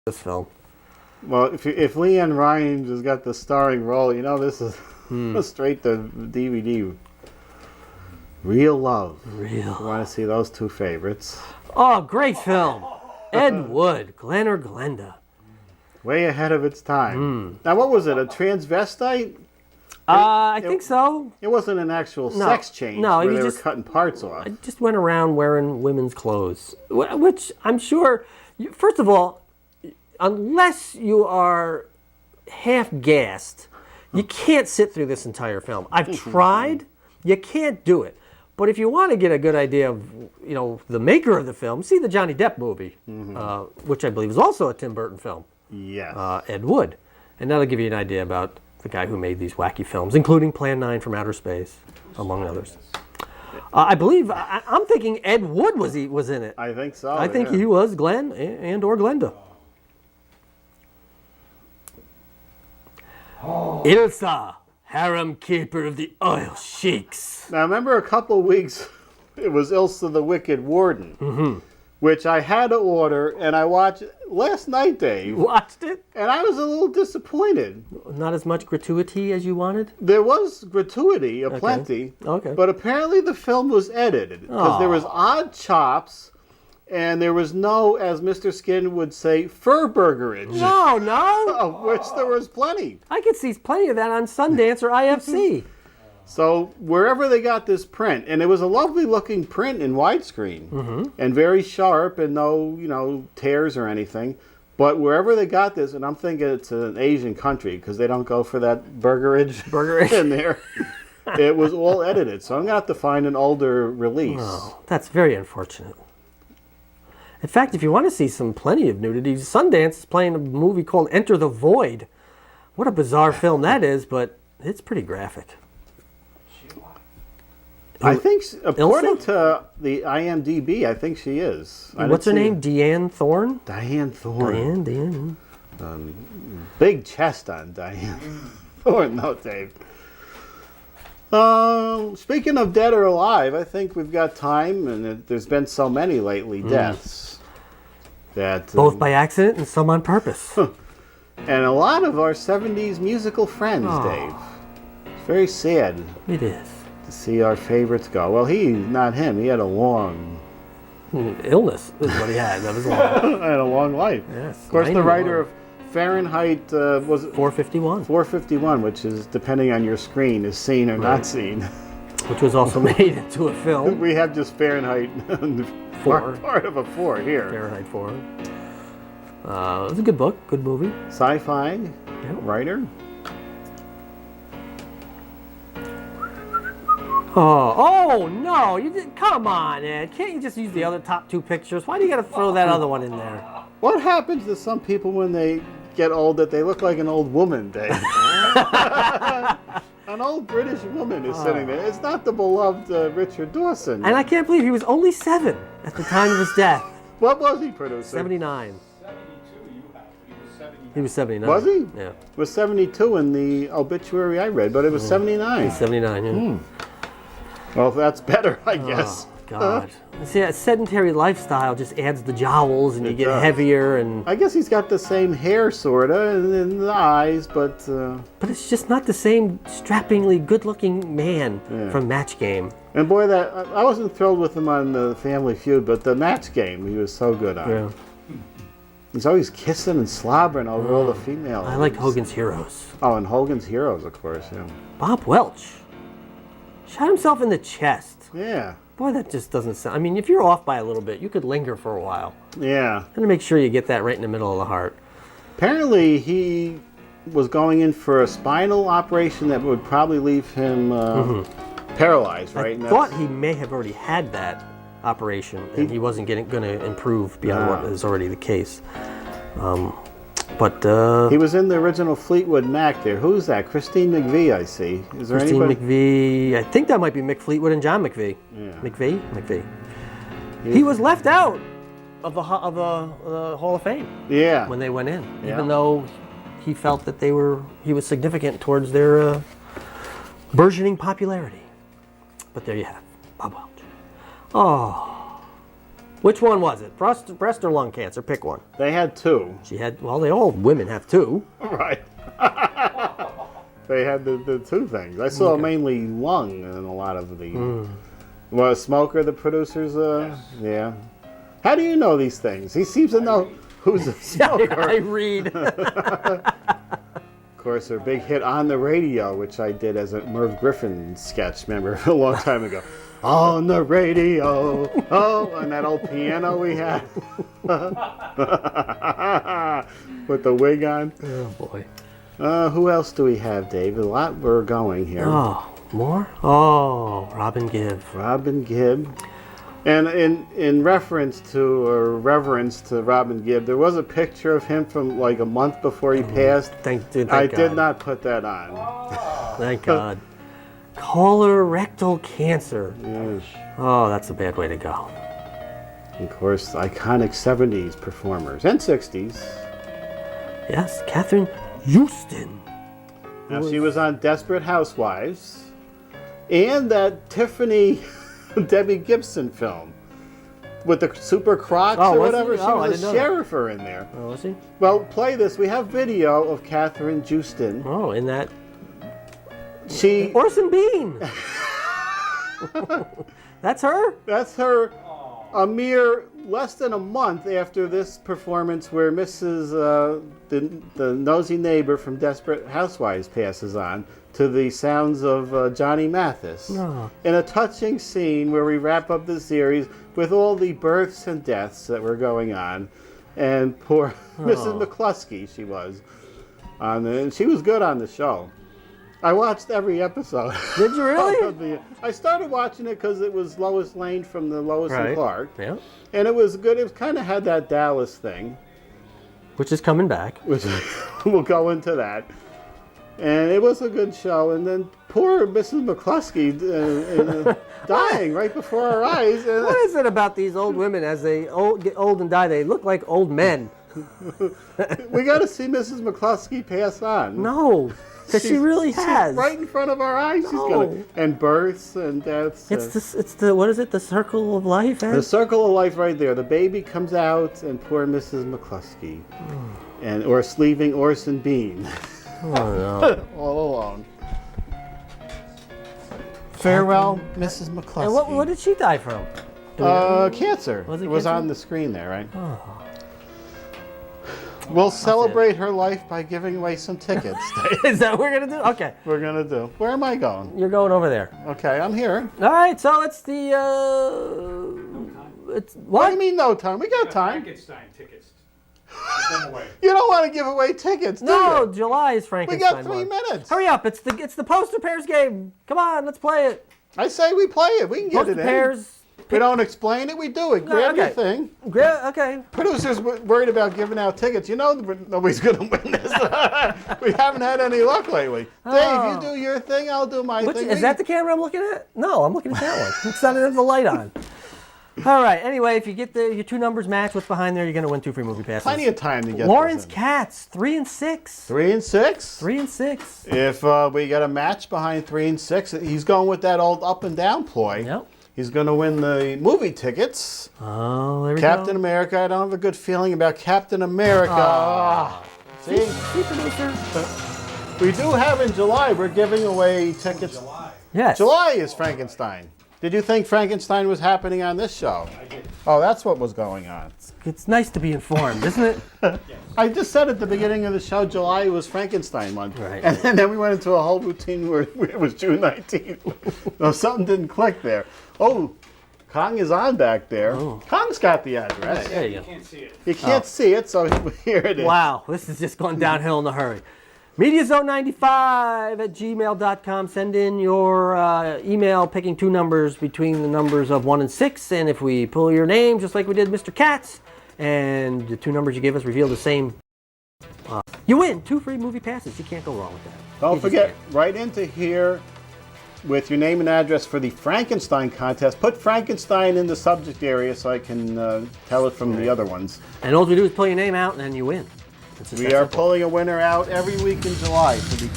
this film. Well, if Leanne Rimes has got the starring role, you know this is straight to DVD. Real Love. Real. You want to see those two favorites? Oh, great film. Ed Wood, Glenn or Glenda. Way ahead of its time. Now, what was it? A transvestite? I think so. It wasn't an actual sex change where they were cutting parts off. I just went around wearing women's clothes, which I'm sure, first of all, unless you are half-gassed, you can't sit through this entire film. I've tried. You can't do it. But if you want to get a good idea of, the maker of the film, see the Johnny Depp movie, which I believe is also a Tim Burton film. Yes. Ed Wood. And that'll give you an idea about the guy who made these wacky films, including Plan 9 from Outer Space, among others. I believe, I'm thinking Ed Wood was in it. I think so. I think he was Glenn and or Glenda. ILSA, harem keeper of the oil sheiks. Now, remember a couple weeks, it was ILSA the Wicked Warden, which I had to order, and I watched last night, Dave. You watched it? And I was a little disappointed. Not as much gratuity as you wanted? There was gratuity, aplenty. Okay. But apparently the film was edited, because there was odd chops, and there was no, as Mr. Skin would say, furburgerage. No. Of which there was plenty. I could see plenty of that on Sundance or IFC. So wherever they got this print, and it was a lovely looking print in widescreen, and very sharp and no, tears or anything. But wherever they got this, and I'm thinking it's an Asian country because they don't go for that burgerage in there. It was all edited, so I'm gonna have to find an older release. Oh, that's very unfortunate. In fact, if you want to see plenty of nudity, Sundance is playing a movie called Enter the Void. What a bizarre film that is, but it's pretty graphic. I think, according to the IMDb, I think she is. What's her name? Deanne Thorne? Diane Thorne. Diane. Big chest on Diane Thorne, no, Dave. Speaking of dead or alive, I think we've got time, and there's been so many lately deaths. That both by accident and some on purpose. And a lot of our 70s musical friends, Dave. It's very sad. It is. To see our favorites go. Well, not him. He had a long... illness is what he had. That was long. had a long life. Yes. Of course, the writer of Fahrenheit, was it? 451. 451, which is, depending on your screen, is seen or not seen. Which was also made into a film. We have just Fahrenheit 4. Part of a 4 here. Fahrenheit 4. It was a good book, good movie. Sci-fi writer. Oh no! Come on, Ed. Can't you just use the other top two pictures? Why do you got to throw that other one in there? What happens to some people when they get old that they look like an old woman, Dave? An old British woman is sitting there. It's not the beloved Richard Dawson. And I can't believe he was only 7 at the time of his death. What was he producing? 79. 72 you have. He was 72. He was 79. Was he? Yeah. It was 72 in the obituary I read, but it was 79. 79, yeah. Well, that's better, I guess. Oh, God. See, a sedentary lifestyle just adds the jowls, and you get heavier. And I guess he's got the same hair, sort of, and the eyes, but... But it's just not the same strappingly good-looking man from Match Game. And boy, I wasn't thrilled with him on the Family Feud, but the Match Game, he was so good on. Yeah. He's always kissing and slobbering over all the females. I liked Hogan's Heroes. Oh, and Hogan's Heroes, of course, yeah. Bob Welch shot himself in the chest. Yeah. Boy, that just doesn't sound... I mean, if you're off by a little bit, you could linger for a while. Yeah. And to make sure you get that right in the middle of the heart. Apparently, he was going in for a spinal operation that would probably leave him paralyzed, right? I thought he may have already had that operation, and he wasn't going to improve beyond what is already the case. But he was in the original Fleetwood Mac there. Who's that? Christine McVie, I see. Is there Christine anybody? McVie. I think that might be Mick Fleetwood and John McVie. Yeah. McVie. He was left out of the Hall of Fame. Yeah. When they went in, even though he felt that he was significant towards their burgeoning popularity. But there you have Bob Welch. Oh. Which one was it? Breast or lung cancer? Pick one. They had two. She had, well, they all women have two. Right. They had the two things. I saw mainly lung in a lot of the... Well, a smoker, the producers, yeah. How do you know these things? He seems to know who's a smoker. I read. Of course, their big hit on the radio, which I did as a Merv Griffin sketch, remember, a long time ago. On the radio, oh, and that old piano we had. With the wig on. Oh, boy. Who else do we have, Dave? A lot we're going here. Oh, more? Oh, Robin Gibb. Robin Gibb. And in reference to, or reverence to Robin Gibb, there was a picture of him from like a month before he passed. Thank God. I did not put that on. Thank God. Colorectal cancer. Yes. Oh, that's a bad way to go. Of course, iconic 70s performers and 60s. Yes, Catherine Houston. Now, she was on Desperate Housewives and that Tiffany Debbie Gibson film with the Super Crocs Oh, or was whatever. he? She Oh, I was didn't a know that. sheriffer in there. Oh, was he? Well, play this. We have video of Catherine Houston. Oh, in that She Orson Bean. That's her? That's her a mere less than a month after this performance where Mrs. The nosy neighbor from Desperate Housewives passes on to the sounds of Johnny Mathis. Oh. In a touching scene where we wrap up the series with all the births and deaths that were going on. And poor Mrs. McCluskey, she was. And she was good on the show. I watched every episode. Did you really? I started watching it because it was Lois Lane from the Lois and Clark. Yeah. And it was good. It kind of had that Dallas thing. Which is coming back. Which we'll go into that. And it was a good show. And then poor Mrs. McCluskey dying right before our eyes. And What is it about these old women as they get old and die? They look like old men. we got to see Mrs. McCluskey pass on. No, because she really has. Right in front of our eyes. She's gonna, and births and deaths. It's the what is it? The circle of life. The circle of life right there. The baby comes out, and poor Mrs. McCluskey, or leaving Orson Bean. Oh no! All alone. Farewell, Mrs. McCluskey. And what did she die from? Cancer. Was it It was cancer? on the screen there, right? Oh. We'll celebrate her life by giving away some tickets. Is that what we're gonna do? Okay, We're gonna do. Where am I going? you're going over there. Okay, I'm here. All right, so it's the it's What what? do you mean no time? We got time. Frankenstein tickets. Give them away. You don't want to give away tickets, do No, you? July is We Frankenstein. got 3 month. minutes. Hurry up! It's the poster pairs game. Come on, let's play it. I say we play it. We can get Poster it in. pairs. We don't explain it. We do it. Grab your okay. thing. Okay. Producers worried about giving out tickets. You know nobody's going to win this. We haven't had any luck lately. Dave, you do your thing. I'll do my thing. Is that the camera I'm looking at? No, I'm looking at that one. It's not have the light on. All right. Anyway, if you get your two numbers match, what's behind there, you're going to win 2 free movie passes. Plenty of time to get Lawrence this in. Katz, 3 and 6. 3 and 6. 3 and 6. If we got a match behind 3 and 6, he's going with that old up and down ploy. Yep. He's going to win the movie tickets. Oh, there we Captain go. America. I don't have a good feeling about Captain America. See? See, producer. We do have in July, we're giving away tickets. Yes. July is Frankenstein. Did you think Frankenstein was happening on this show? I did. Oh, that's what was going on. It's nice to be informed, isn't it? I just said at the beginning of the show, July was Frankenstein month. Right. And then we went into a whole routine where it was June 19th. No, something didn't click there. Oh, Kong is on back there. Oh. Kong's got the address. There you You go. can't see it. You can't see it, so here it is. Wow, this is just going downhill in a hurry. MediaZone95@gmail.com. Send in your email picking 2 numbers between the numbers of 1 and 6. And if we pull your name, just like we did Mr. Katz, and the 2 numbers you give us reveal the same, you win 2 free movie passes. You can't go wrong with that. Don't You just forget, can't. write into here with your name and address for the Frankenstein contest. Put Frankenstein in the subject area so I can tell it from the other ones. And all you do is pull your name out, and then you win. It's just We that are simple. pulling a winner out every week in July for the